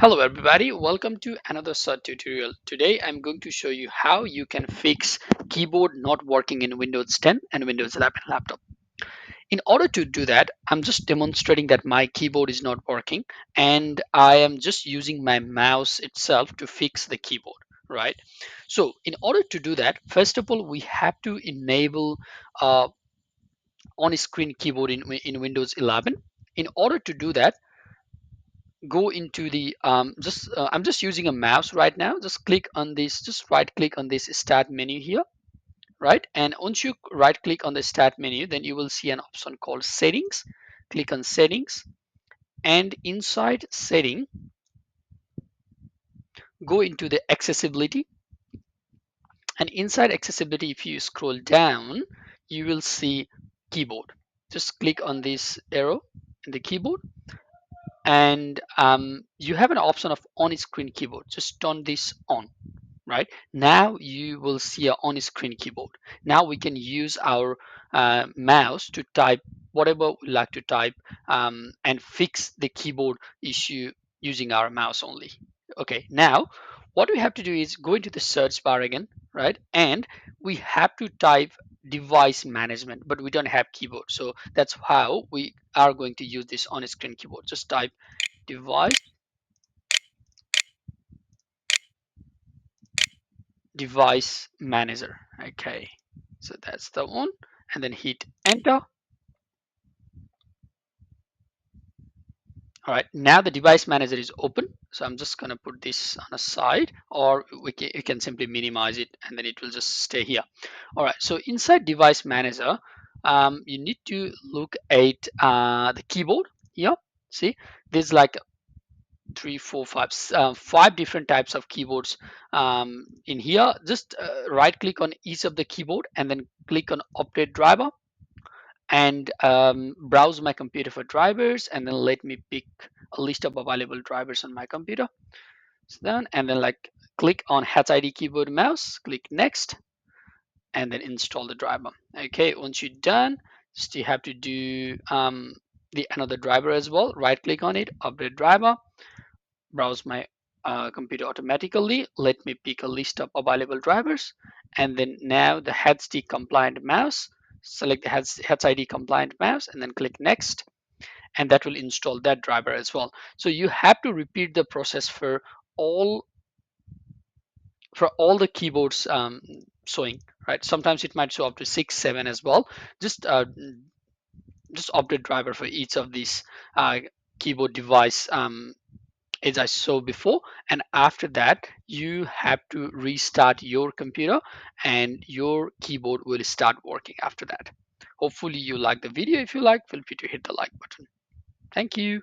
Hello everybody, welcome to another SUD tutorial. Today I'm going to show you how you can fix keyboard not working in Windows 10 and Windows 11 laptop. In order to do that, I'm just demonstrating that my keyboard is not working and I am just using my mouse itself to fix the keyboard, right? So in order to do that, first of all, we have to enable on-screen keyboard in Windows 11. In order to do that, go into the just I'm just using a mouse right now. Just click on this, just right click on this start menu here, right? And once you right click on the start menu, then you will see an option called settings. Click on settings, and inside setting, go into the accessibility. And inside accessibility, if you scroll down, you will see keyboard. Just click on this arrow in the keyboard, and you have an option of on-screen keyboard. Just turn this on. Right now you will see a on-screen keyboard. Now we can use our mouse to type whatever we like to type, and fix the keyboard issue using our mouse only. Okay, now what we have to do is go into the search bar again, right? And we have to type device management, but we don't have keyboard, so that's how we are going to use this on-screen keyboard. Just type device device manager. Okay, so that's the one, and then hit enter. All right, now the device manager is open, so I'm just going to put this on a side, or we can simply minimize it and then it will just stay here. All right, so inside device manager, you need to look at the keyboard here. See, there's like three, four, five, five different types of keyboards in here. Just right click on each of the keyboard and then click on update driver, and browse my computer for drivers, and then let me pick a list of available drivers on my computer. So then, and then like click on HID keyboard mouse, click next, and then install the driver. Okay, once you're done, just you have to do the another driver as well. Right click on it, update driver, browse my computer automatically. Let me pick a list of available drivers, and then now the HID compliant mouse. Select the HID compliant mouse and then click next, and that will install that driver as well. So you have to repeat the process all for all the keyboards showing, right? Sometimes it might show up to 6, 7 as well. Just just update driver for each of these keyboard device, as I saw before. And after that, you have to restart your computer and your keyboard will start working after that. Hopefully you like the video. If you like, feel free to hit the like button. Thank you.